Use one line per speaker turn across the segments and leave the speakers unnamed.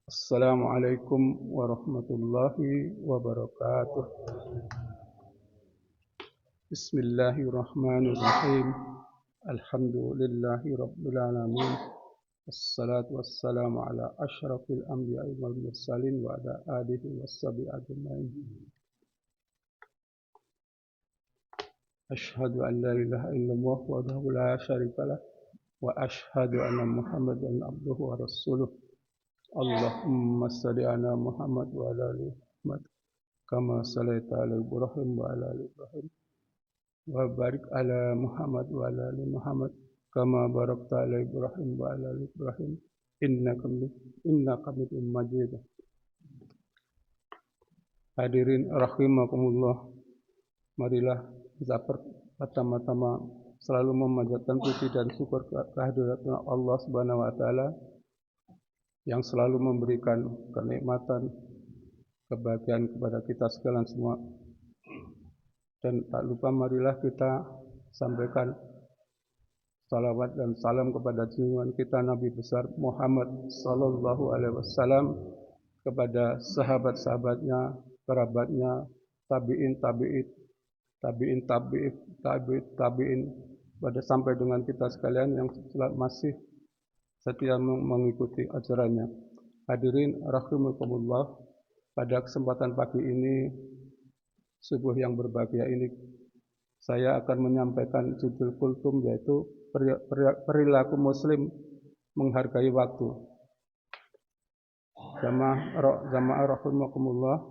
Assalamualaikum warahmatullahi wabarakatuh. Bismillahirrahmanirrahim. Alhamdulillahi rabbil alamin. Wassalatu wassalamu ala asyrafil anbiya'i wal mursalin wa ala alihi washabihi ajmain. Asyhadu an la ilaha illallah wahdahu la syarika lah wa asyhadu anna Muhammadan abduhu wa rasuluh. Allahumma shalli ala Muhammad wa ala ali Muhammad kama shallaita ala Ibrahim wa ala ali Ibrahim wa barik ala Muhammad wa ala ali Muhammad kama barakta ala Ibrahim wa ala ali Ibrahim innaka Hamidum Majid. Hadirin rahimakumullah, marilah kita pertama-tama selalu memanjatkan puji dan syukur kehadirat Allah Subhanahu wa taala yang selalu memberikan kenikmatan, kebahagiaan kepada kita sekalian semua. Dan tak lupa marilah kita sampaikan salawat dan salam kepada junjungan kita Nabi besar Muhammad sallallahu alaihi wasallam, kepada sahabat-sahabatnya, kerabatnya, tabiin, pada sampai dengan kita sekalian yang masih setia mengikuti ajarannya. Hadirin rahimakumullah, pada kesempatan pagi ini, subuh yang berbahagia ini, saya akan menyampaikan judul kultum, yaitu perilaku muslim menghargai waktu. Jamaah rahimakumullah,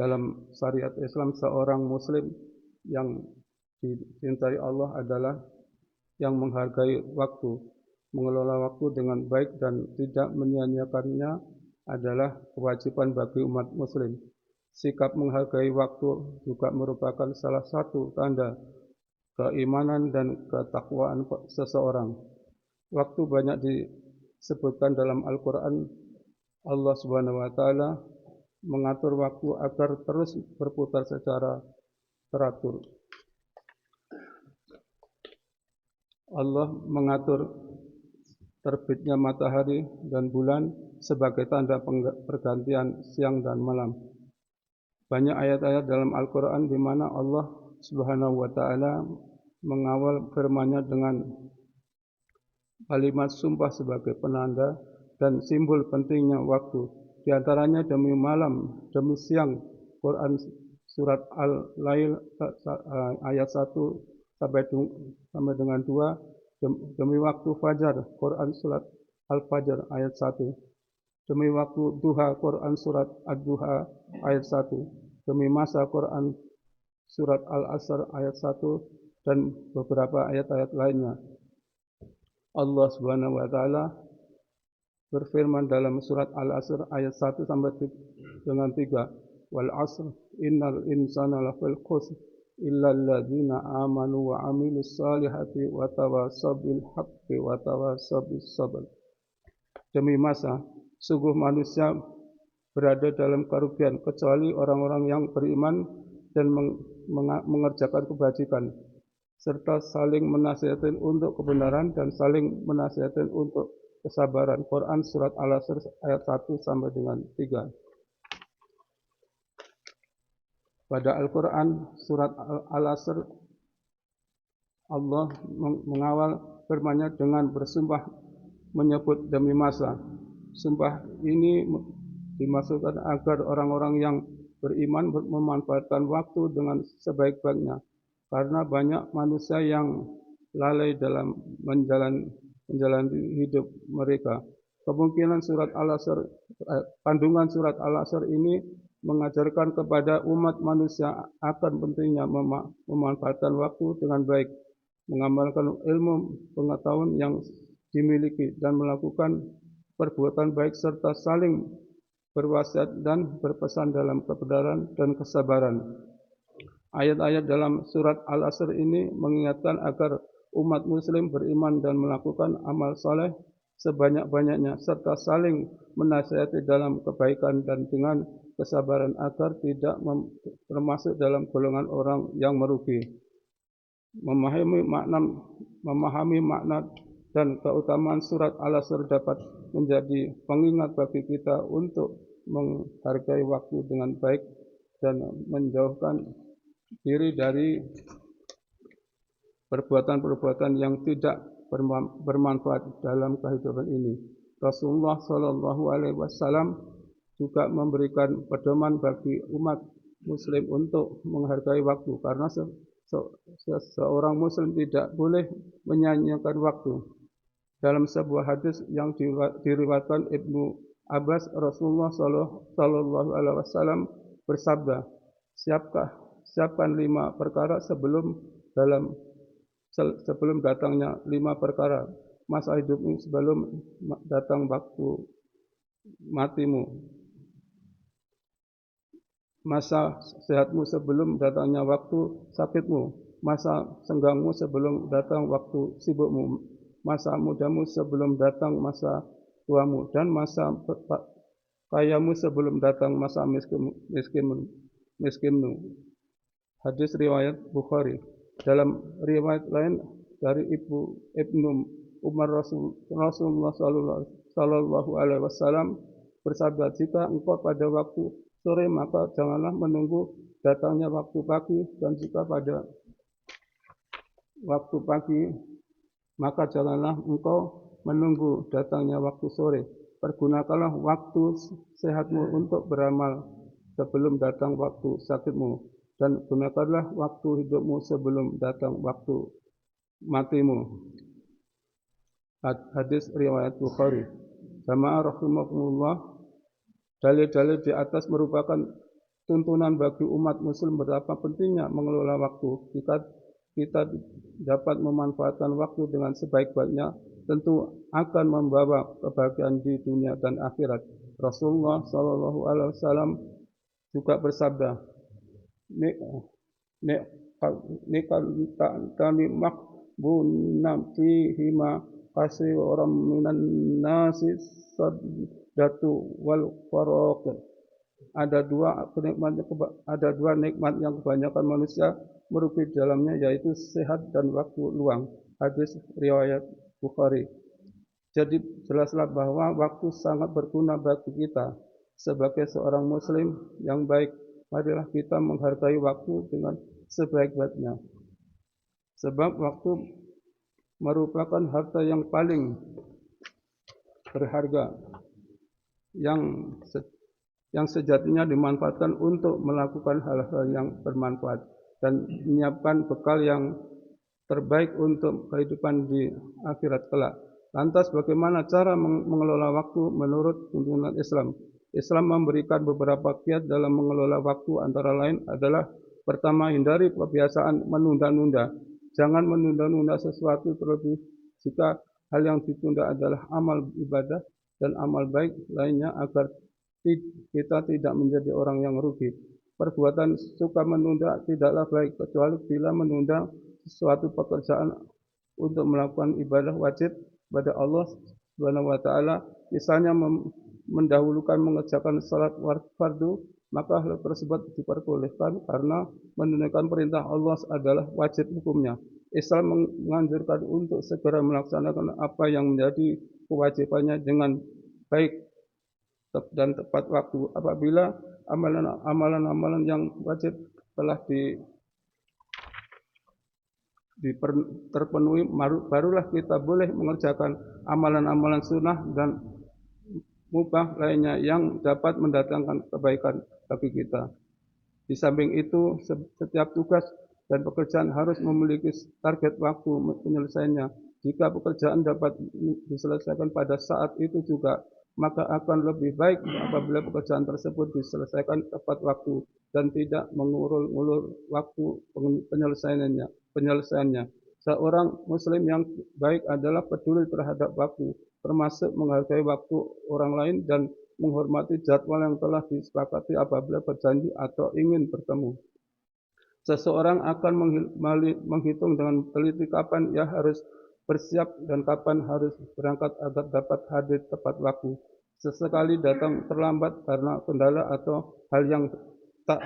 dalam syariat Islam, seorang muslim yang dicintai Allah adalah yang menghargai waktu. Mengelola waktu dengan baik dan tidak menyia-nyiakannya adalah kewajiban bagi umat muslim. Sikap menghargai waktu juga merupakan salah satu tanda keimanan dan ketakwaan seseorang. Waktu banyak disebutkan dalam Al-Quran. Allah Subhanahu wa taala mengatur waktu agar terus berputar secara teratur. Allah mengatur terbitnya matahari dan bulan sebagai tanda pergantian siang dan malam. Banyak ayat-ayat dalam Al-Quran di mana Allah Subhanahu wa taala mengawal firman-Nya dengan kalimat sumpah sebagai penanda dan simbol pentingnya waktu. Di antaranya demi malam, demi siang. Quran surat Al-Lail ayat 1 sampai dengan 2. Demi waktu fajar, Quran surat Al-Fajr ayat 1. Demi waktu duha, Quran surat Ad-Duha ayat 1. Demi masa, Quran surat Al-Asr ayat 1 dan beberapa ayat-ayat lainnya. Allah Subhanahu wa taala berfirman dalam surat Al-Asr ayat 1 sampai dengan 3. Wal 'asr innal insana lafil khusr illa alladzina amanu wa amilus salihati wa tawasaw bil haqqi wa tawasaw bis sabr. Demi masa, sungguh manusia berada dalam kerugian kecuali orang-orang yang beriman dan mengerjakan kebajikan, serta saling menasihatin untuk kebenaran dan saling menasihatin untuk kesabaran. Quran surat Al-Asr ayat 1 sampai dengan 3. Pada Al-Quran surat Al-Asr, Allah mengawal firman-Nya dengan bersumpah menyebut demi masa. Sumpah ini dimaksudkan agar orang-orang yang beriman memanfaatkan waktu dengan sebaik-baiknya, karena banyak manusia yang lalai dalam menjalani hidup mereka. Kemungkinan kandungan surat Al-Asr ini mengajarkan kepada umat manusia akan pentingnya memanfaatkan waktu dengan baik, mengamalkan ilmu pengetahuan yang dimiliki dan melakukan perbuatan baik, serta saling berwasiat dan berpesan dalam kebenaran dan kesabaran. Ayat-ayat dalam surat Al-Asr ini mengingatkan agar umat muslim beriman dan melakukan amal saleh sebanyak-banyaknya, serta saling menasihati dalam kebaikan dan dengan kesabaran agar tidak termasuk dalam golongan orang yang merugi. Memahami makna dan keutamaan surat Al-Asr dapat menjadi pengingat bagi kita untuk menghargai waktu dengan baik dan menjauhkan diri dari perbuatan-perbuatan yang tidak bermanfaat dalam kehidupan ini. Rasulullah Shallallahu Alaihi Wasallam juga memberikan pedoman bagi umat Muslim untuk menghargai waktu, karena seorang Muslim tidak boleh menyanyiakan waktu. Dalam sebuah hadis yang diriwayatkan Ibnu Abbas, Rasulullah Shallallahu Alaihi Wasallam bersabda, siapkan 5 perkara sebelum datangnya 5 perkara, masa hidupmu sebelum datang waktu matimu, masa sehatmu sebelum datangnya waktu sakitmu, masa senggangmu sebelum datang waktu sibukmu, masa mudamu sebelum datang masa tuamu, dan masa kayamu sebelum datang masa miskinmu. Hadis riwayat Bukhari. Dalam riwayat lain dari Ibnu Umar, Rasulullah Sallallahu Alaihi Wasallam bersabda, jika engkau pada waktu sore maka janganlah menunggu datangnya waktu pagi, dan jika pada waktu pagi maka janganlah engkau menunggu datangnya waktu sore. Pergunakanlah waktu sehatmu untuk beramal sebelum datang waktu sakitmu, dan gunakanlah waktu hidupmu sebelum datang waktu matimu. Hadis riwayat Bukhari. Jamaah rahimakumullah, dalil-dalil di atas merupakan tuntunan bagi umat muslim betapa pentingnya mengelola waktu. Jika kita dapat memanfaatkan waktu dengan sebaik-baiknya, tentu akan membawa kebahagiaan di dunia dan akhirat. Rasulullah Shallallahu Alaihi Wasallam juga bersabda, kami makbunam fihima kasiran minan nasi sadatu wal faraq. Ada dua nikmat yang kebanyakan manusia merugi dalamnya, yaitu sehat dan waktu luang. Hadis riwayat Bukhari. Jadi jelaslah bahwa waktu sangat berguna bagi kita. Sebagai seorang muslim yang baik, marilah kita menghargai waktu dengan sebaik-baiknya. Sebab waktu merupakan harta yang paling berharga, yang sejatinya dimanfaatkan untuk melakukan hal-hal yang bermanfaat dan menyiapkan bekal yang terbaik untuk kehidupan di akhirat kelak. Lantas bagaimana cara mengelola waktu menurut tuntunan Islam? Islam memberikan beberapa kiat dalam mengelola waktu, antara lain adalah: pertama, hindari kebiasaan menunda-nunda. Jangan menunda-nunda sesuatu terlebih jika hal yang ditunda adalah amal ibadah dan amal baik lainnya, agar kita tidak menjadi orang yang rugi. Perbuatan suka menunda tidaklah baik, kecuali bila menunda suatu pekerjaan untuk melakukan ibadah wajib kepada Allah Subhanahu wa taala, misalnya mendahulukan mengerjakan salat fardu, maka hal tersebut diperbolehkan karena menunaikan perintah Allah adalah wajib hukumnya. Islam menganjurkan untuk segera melaksanakan apa yang menjadi kewajibannya dengan baik dan tepat waktu. Apabila amalan-amalan yang wajib telah terpenuhi, barulah kita boleh mengerjakan amalan-amalan sunnah dan mubah lainnya yang dapat mendatangkan kebaikan bagi kita. Di samping itu, setiap tugas dan pekerjaan harus memiliki target waktu penyelesaiannya. Jika pekerjaan dapat diselesaikan pada saat itu juga, maka akan lebih baik apabila pekerjaan tersebut diselesaikan tepat waktu dan tidak mengulur-ulur waktu penyelesaiannya. Seorang muslim yang baik adalah peduli terhadap waktu, termasuk menghargai waktu orang lain dan menghormati jadwal yang telah disepakati apabila berjanji atau ingin bertemu. Seseorang akan menghitung dengan teliti kapan ia harus bersiap dan kapan harus berangkat agar dapat hadir tepat waktu. Sesekali datang terlambat karena kendala atau hal yang tak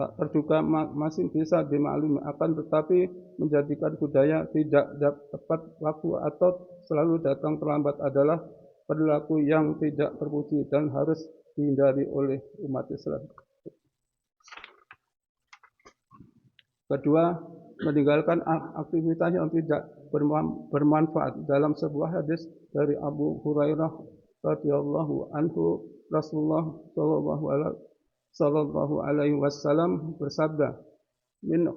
tak terduga masih bisa dimaklumi, akan tetapi menjadikan budaya tidak tepat waktu atau selalu datang terlambat adalah perilaku yang tidak terpuji dan harus dihindari oleh umat Islam. Kedua, meninggalkan aktivitas yang tidak bermanfaat. Dalam sebuah hadis dari Abu Hurairah radhiyallahu anhu, Rasulullah sallallahu alaihi wasallam bersabda, min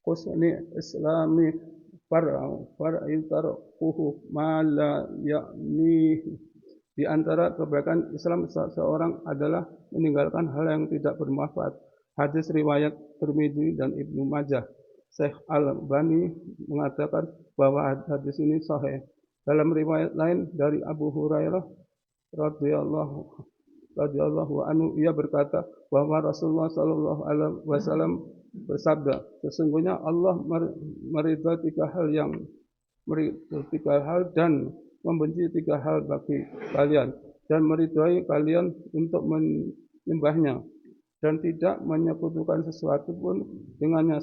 husni islami far'itaruhu ma la ya'ni. Di antara kebaikan Islam seseorang adalah meninggalkan hal yang tidak bermanfaat. Hadis riwayat Tirmidzi dan Ibnu Majah. Syekh Al-Albani mengatakan bahwa hadis ini sahih. Dalam riwayat lain dari Abu Hurairah radhiyallahu anhu, ia berkata bahwa Rasulullah sallallahu alaihi wasallam bersabda, sesungguhnya Allah meridhai tiga hal dan membenci tiga hal bagi kalian, dan meridhai kalian untuk menyembahnya dan tidak menyekutukan sesuatu pun dengannya,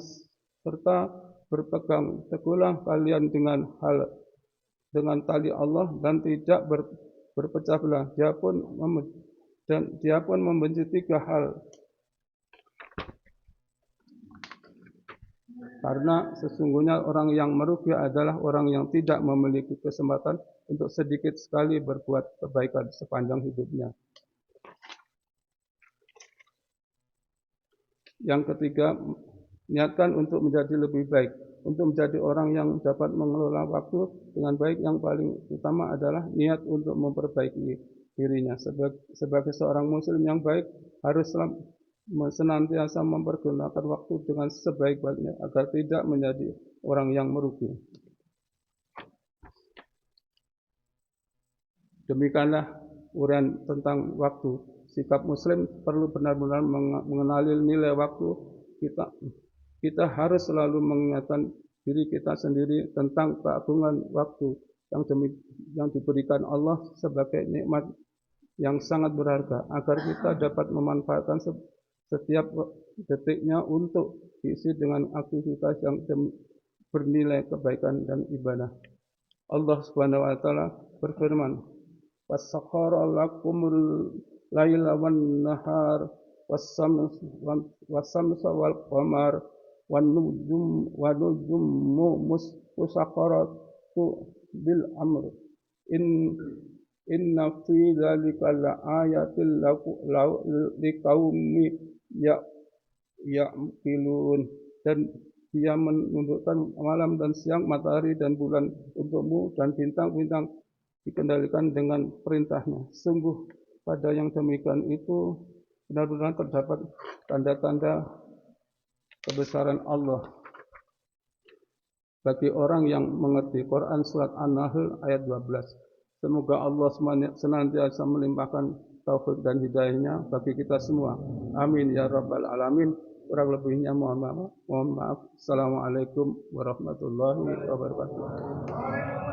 serta berpegang teguhlah kalian dengan tali Allah dan tidak berpecah belah. Dia pun membenci tiga hal, karena sesungguhnya orang yang merugi adalah orang yang tidak memiliki kesempatan untuk sedikit sekali berbuat kebaikan sepanjang hidupnya. Yang ketiga, niatkan untuk menjadi lebih baik. Untuk menjadi orang yang dapat mengelola waktu dengan baik, yang paling utama adalah niat untuk memperbaiki dirinya. Sebagai seorang muslim yang baik, harus senantiasa mempergunakan waktu dengan sebaik-baiknya agar tidak menjadi orang yang merugi. Demikianlah uraian tentang waktu. Sikap muslim perlu benar-benar mengenali nilai waktu. Kita harus selalu mengingatkan diri kita sendiri tentang keagungan waktu yang diberikan Allah sebagai nikmat yang sangat berharga, agar kita dapat memanfaatkan setiap detiknya untuk diisi dengan aktivitas yang bernilai kebaikan dan ibadah. Allah Subhanahu wa taala berfirman, "Wasakhkhara lakumul laila wan nahar was-samsa wal qamar wan nujum musakharatu bil amr inna fi dzalika laayatil liqaumi ya'qilun." Dan Dia menundukkan malam dan siang, matahari dan bulan untukmu, dan bintang-bintang dikendalikan dengan perintahnya. Sungguh pada yang demikian itu benar-benar terdapat tanda-tanda kebesaran Allah bagi orang yang mengerti. Quran Surat An-Nahl ayat 12. Semoga Allah senantiasa melimpahkan taufik dan hidayahnya bagi kita semua. Amin ya rabbal alamin. Kurang lebihnya mohon maaf. Assalamualaikum warahmatullahi wabarakatuh.